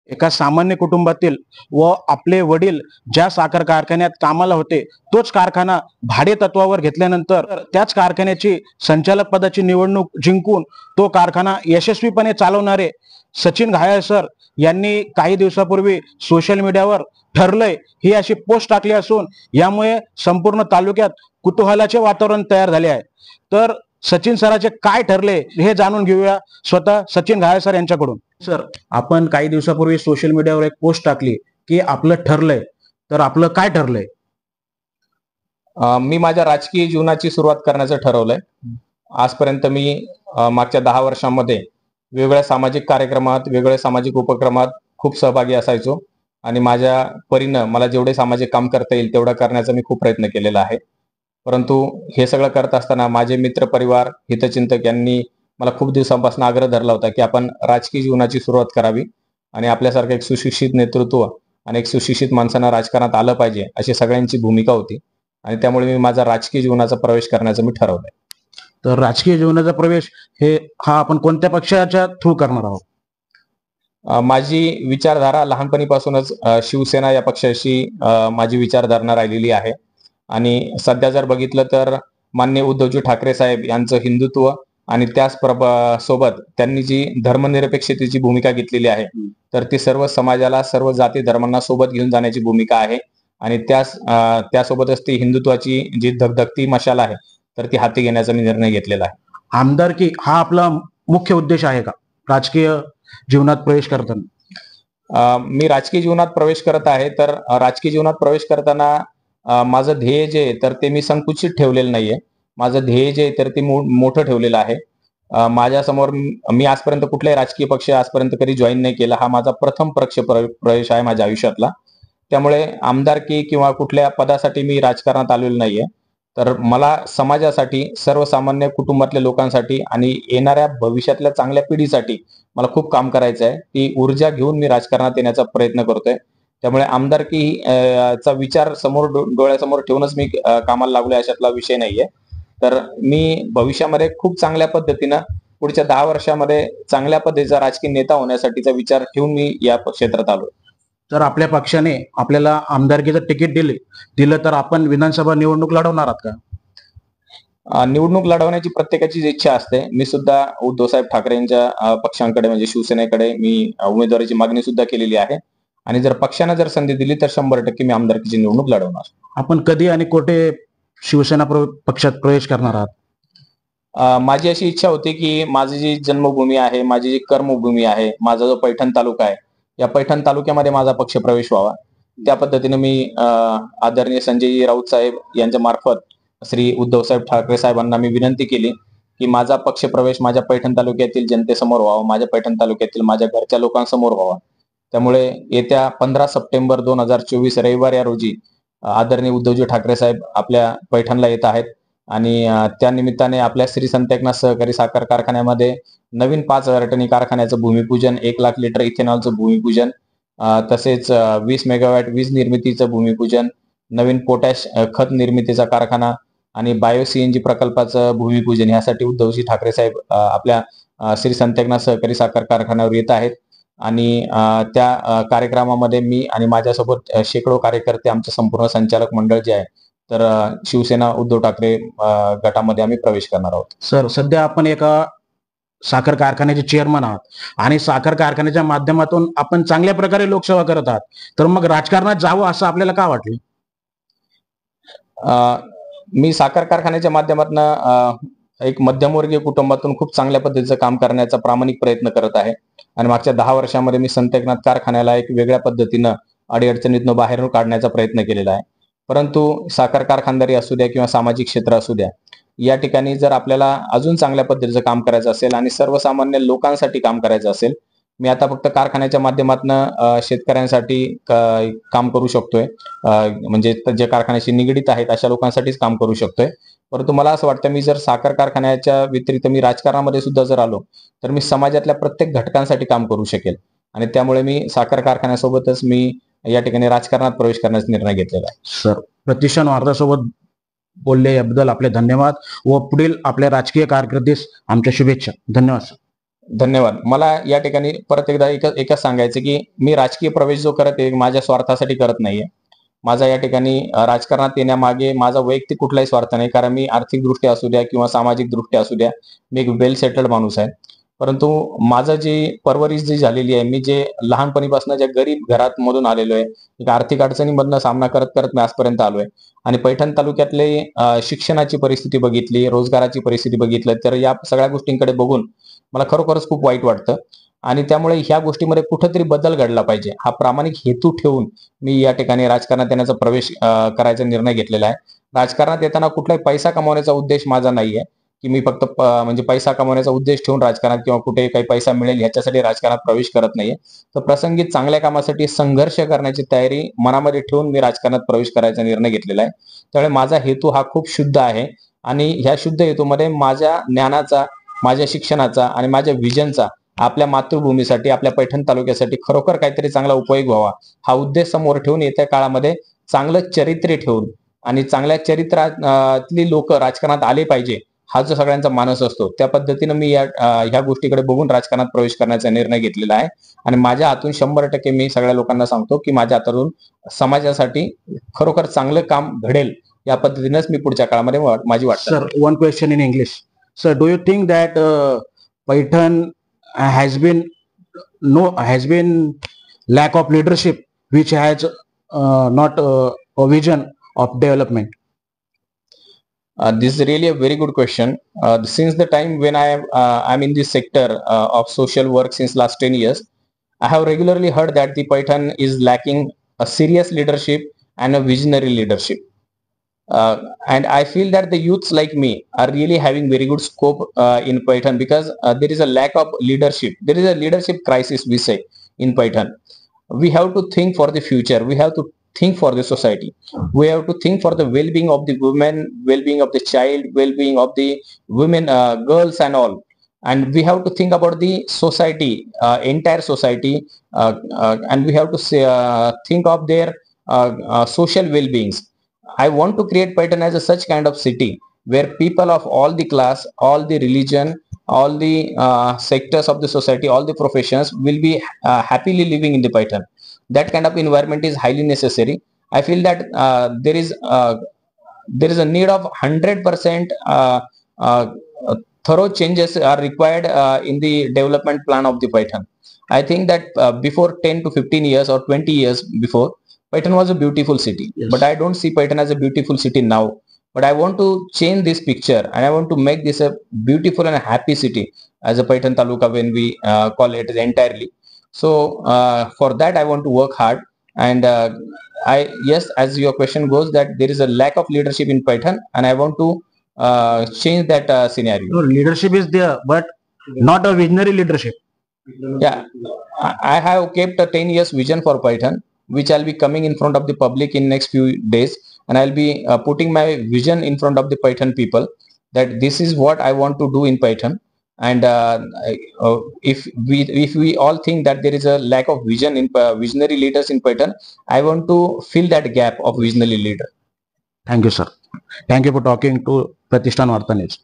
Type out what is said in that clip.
एका सामान्य कुटुंबातील व आपले वडील ज्या साखर कारखान्यात कामाला होते तोच कारखाना भाडे तत्वावर घेतल्यानंतर त्याच कारखान्याची संचालक पदाची निवडणूक जिंकून तो कारखाना यशस्वीपणे चालवणारे सचिन घायाळ सर यांनी काही दिवसापूर्वी सोशल मीडियावर ठरलंय ही अशी पोस्ट टाकली असून यामुळे संपूर्ण तालुक्यात कुतूहलाचे वातावरण तयार झाले आहे. तर सचिन सराचे काय ठरले हे जाणून घेऊया स्वतः सचिन घायाळ सर यांच्याकडून. सर, आपण काही दिवसापूर्वी सोशल मीडियावर एक पोस्ट टाकली की आपलं ठरलंय, तर आपलं काय ठरलंय? मी माझ्या राजकीय जीवनाची सुरुवात करण्याचं ठरवलंय. आजपर्यंत मी मागच्या 10 वर्षांमध्ये वेगवेगळ्या सामाजिक कार्यक्रमात, वेगवेगळ्या सामाजिक उपक्रमात खूप सहभागी असायचो आणि माझ्या परीनं मला जेवढे सामाजिक काम करता येईल तेवढं करण्याचा मी खूप प्रयत्न केलेला आहे. परंतु हे सगळं करत असताना माझे मित्र, परिवार, हितचिंतक यांनी मला खूप दिवसांपासून आग्रह धरला होता की आपण राजकीय जीवनाची सुरुवात करावी आणि आपल्यासारखं एक सुशिक्षित नेतृत्व आणि एक सुशिक्षित माणसांना राजकारणात आलं पाहिजे अशी सगळ्यांची भूमिका होती आणि त्यामुळे मी माझा राजकीय जीवनाचा प्रवेश करण्याचं मी ठरवलंय. तर राजकीय जीवनाचा प्रवेश हा आपण कोणत्या पक्षाच्या थ्रू करणार आहोत? माझी विचारधारा लहानपणीपासूनच शिवसेना या पक्षाशी माझी विचारधारणा राहिलेली आहे आणि सध्या जर बघितलं तर माननीय उद्धवजी ठाकरे साहेब यांचं हिंदुत्व आणि त्याच सोबत त्यांनी जी धर्मनिरपेक्षतेची भूमिका घेतलेली आहे तर ती सर्व समाजाला, सर्व जाती धर्मांना सोबत घेऊन जाण्याची भूमिका आहे आणि त्यासोबतच ती हिंदुत्वाची जी धगधगती मशाल आहे तर ती हाती घेण्याचा मी निर्णय घेतलेला आहे. आमदारकी हा आपला मुख्य उद्देश आहे का राजकीय जीवनात प्रवेश करताना? मी राजकीय जीवनात प्रवेश करत आहे तर राजकीय जीवनात प्रवेश करताना माझं ध्येय जे आहे तर ते मी संकुचित ठेवलेलं नाहीये. माझं ध्येय जे आहे तर ते मोठं ठेवलेलं आहे. माझ्यासमोर मी आजपर्यंत कुठलाही राजकीय पक्ष आजपर्यंत कधी जॉईन नाही केला. हा माझा प्रथम प्रवेश आहे माझ्या आयुष्यातला. त्यामुळे आमदारकी किंवा कुठल्या पदासाठी मी राजकारणात आलेलो नाहीये. तर मला समाजासाठी, सर्वसामान्य कुटुंबातल्या लोकांसाठी आणि येणाऱ्या भविष्यातल्या चांगल्या पिढीसाठी मला खूप काम करायचं आहे. ती ऊर्जा घेऊन मी राजकारणात येण्याचा प्रयत्न करतोय. त्यामुळे आमदारकी चा विचार समोर डोळ्यासमोर ठेवूनच मी कामाला लागलोय अशातला विषय नाहीये. तर मी भविष्यामध्ये खूप चांगल्या पद्धतीनं पुढच्या 10 वर्षामध्ये चांगल्या पद्धतीचा राजकीय नेता होण्यासाठीचा विचार ठेवून मी या क्षेत्रात आलोय. तर आपल्या पक्षाने आपल्याला आमदारकीचं तिकीट दिलं तर आपण विधानसभा निवडणूक लढवणार आहात का? निवडणूक लढवण्याची प्रत्येकाची इच्छा असते. मी सुद्धा उद्धवसाहेब ठाकरेंच्या पक्षांकडे म्हणजे शिवसेनेकडे मी उमेदवारीची मागणी सुद्धा केलेली आहे आणि जर पक्षाने जर संधी दिली तर 100% मी आमदारकीची निवडणूक लढवणार. आपण कधी आणि कुठे शिवसेना पक्षात प्रवेश करणार आहात? माझी अशी इच्छा होती की माझी जी जन्मभूमी आहे, माझी जी कर्मभूमी आहे, माझा जो पैठण तालुका आहे, या पैठण तालुक्यामध्ये माझा पक्ष प्रवेश व्हावा. त्या पद्धतीने मी आदरणीय संजय राऊत साहेब यांच्या मार्फत श्री उद्धवसाहेब ठाकरे साहेबांना मी विनंती केली की माझा पक्ष प्रवेश माझ्या पैठण तालुक्यातील जनतेसमोर व्हावा, माझ्या पैठण तालुक्यातील माझ्या घरच्या लोकांसमोर व्हावा. त्यामुळे येत्या 15 सप्टेंबर 2024 रविवार या रोजी आदरणीय उद्धवजी ठाकरे साहेब आपल्या पैठणला येत आहेत आणि त्या निमित्ताने आपल्या श्री संत एकनाथ सहकारी साखर कारखान्यामध्ये नवीन 5,000 टनी कारखान्याचं भूमिपूजन, 1 लाख लिटर इथेनॉलचं भूमिपूजन, तसेच 20 मेगावॅट वीज निर्मितीचं भूमिपूजन, नवीन पोटॅश खत निर्मितीचा कारखाना आणि बायो सीएनजी प्रकल्पाचं भूमिपूजन यासाठी उद्धवजी ठाकरे साहेब आपल्या श्री संत एकनाथ सहकारी साखर कारखान्यावर येत आहेत आणि त्या कार्यक्रमामध्ये मी आणि माझ्यासोबत शेकडो कार्यकर्ते, आमचं संपूर्ण संचालक मंडळ जे आहे तर शिवसेना उद्धव ठाकरे गटामध्ये आम्ही प्रवेश करणार आहोत. सर, सध्या आपण एका साखर कारखान्याचे चेअरमन आहात आणि साखर कारखान्याच्या माध्यमातून आपण चांगल्या प्रकारे लोकसेवा करत आहात, तर मग राजकारणात जावं असं आपल्याला का वाटलं? मी साखर कारखान्याच्या माध्यमातून एक मध्यमवर्गीय कुटुंबातून खूप चांगल्या पद्धतीचं काम करण्याचा प्रामाणिक प्रयत्न करत आहे आणि मागच्या 10 वर्षामध्ये मी संत एकनाथ कारखान्याला एक वेगळ्या पद्धतीनं अडीअडचणीतनं बाहेर काढण्याचा प्रयत्न केलेला आहे. परंतु साखर कारखानदारी असू द्या किंवा सामाजिक क्षेत्र असू द्या, या ठिकाणी जर आपल्याला अजून चांगल्या पद्धतीचं काम करायचं असेल आणि सर्वसामान्य लोकांसाठी काम करायचं असेल, मी आता फक्त कारखान्याच्या माध्यमातून शेतकऱ्यांसाठी काम करू शकतोय, म्हणजे जे कारखान्याशी निगडीत आहेत अशा लोकांसाठीच काम करू शकतोय. परंतु मला असं वाटतं मी जर साखर कारखान्याच्या व्यतिरिक्त मी राजकारणामध्ये सुद्धा जर आलो तर मी समाजातल्या प्रत्येक घटकांसाठी काम करू शकेल आणि त्यामुळे मी साखर कारखान्यासोबतच मी या ठिकाणी राजकारणात प्रवेश करण्याचा निर्णय घेतलेला आहे. सर, प्रतिष्ठान वार्तासोबत बोलले याबद्दल आपले धन्यवाद व पुढील आपल्या राजकीय कारकिर्दीस आमच्या शुभेच्छा. धन्यवाद सर. धन्यवाद. मला या ठिकाणी परत एकदा एकच सांगायचं की मी राजकीय प्रवेश जो करत आहे माझ्या स्वार्थासाठी करत नाहीये. माझा या ठिकाणी राजकारणात येण्यामागे माझा वैयक्तिक कुठलाही स्वार्थ नाही. कारण मी आर्थिकदृष्ट्या असू द्या किंवा सामाजिकदृष्ट्या असू द्या, मी एक वेल सेटल्ड माणूस आहे. परंतु माझं जी परवरिश जी झालेली आहे, मी जे लहानपणीपासून ज्या गरीब घरात मधून आलेलो आहे, एक आर्थिक अडचणीमधनं सामना करत करत मी आजपर्यंत आलोय आणि पैठण तालुक्यातले शिक्षणाची परिस्थिती बघितली, रोजगाराची परिस्थिती बघितलं, तर या सगळ्या गोष्टींकडे बघून मला खरोखरच खूप वाईट वाटतं आणि त्यामुळे ह्या गोष्टीमध्ये कुठेतरी बदल घडला पाहिजे. हा प्रामाणिक हेतू ठेवून मी या ठिकाणी राजकारणात येण्याचा प्रवेश करायचा निर्णय घेतलेला आहे. राजकारणात येताना कुठलाही पैसा कमवण्याचा उद्देश माझा नाहीये, की मी फक्त म्हणजे पैसा कमवण्याचा उद्देश ठेवून राजकारणात किंवा कुठे काही पैसा मिळेल ह्याच्यासाठी राजकारणात प्रवेश करत नाहीये. तर प्रसंगी चांगल्या कामासाठी संघर्ष करण्याची तयारी मनामध्ये ठेवून मी राजकारणात प्रवेश करायचा निर्णय घेतलेला आहे. त्यामुळे माझा हेतू हा खूप शुद्ध आहे आणि ह्या शुद्ध हेतूमध्ये माझ्या ज्ञानाचा, माझ्या शिक्षणाचा आणि माझ्या विजनचा आपल्या मातृभूमीसाठी, आपल्या पैठण तालुक्यासाठी खरोखर काहीतरी चांगला उपयोग व्हावा हा उद्देश समोर ठेवून येत्या काळामध्ये चांगलं चरित्र ठेवून आणि चांगल्या चरित्रातली लोक राजकारणात आले पाहिजे हा जो सगळ्यांचा मानस असतो, त्या पद्धतीनं मी ह्या गोष्टीकडे बघून राजकारणात प्रवेश करण्याचा निर्णय घेतलेला आहे आणि माझ्या हातून 100% मी सगळ्या लोकांना सांगतो की माझ्या हातून समाजासाठी खरोखर चांगलं काम घडेल या पद्धतीनेच मी पुढच्या काळामध्ये माझी वाटचाल. Sir, one question in English. Sir, do you think that Paitan has been lack of leadership, which has not a vision of development? This is really a very good question. Since the time when I'm in this sector of social work since last 10 years, I have regularly heard that the Python is lacking a serious leadership and a visionary leadership. And I feel that the youths like me are really having very good scope in Python because there is a lack of leadership. There is a leadership crisis, we say, in Python. We have to think for the future. We have to think for the society. We have to think for the well-being of the women, well-being of the child, well-being of the women, girls and all. And we have to think about the society, entire society, and we have to think of their social well-beings. I want to create Python as a such kind of city where people of all the class, all the religion, all the sectors of the society, all the professions will be happily living in the Python. That kind of environment is highly necessary. I feel that there is a need of 100% thorough changes are required in the development plan of the Python. I think that before 10 to 15 years or 20 years before, Python was a beautiful city, Yes. but I don't see Python as a beautiful city now. But I want to change this picture and I want to make this a beautiful and a happy city as a Python Taluka when we call it entirely. So for that I want to work hard and yes, as your question goes, that there is a lack of leadership in Python and I want to change that scenario. No, leadership is there, but not a visionary leadership. Yeah, I have kept a 10 years vision for Python, which I'll be coming in front of the public in next few days, and I'll be putting my vision in front of the Python people that this is what I want to do in Python. And if we all think that there is a lack of vision in visionary leaders in Python, I want to fill that gap of visionary leader. Thank you, sir. Thank you for talking to Pratishthan Varta News.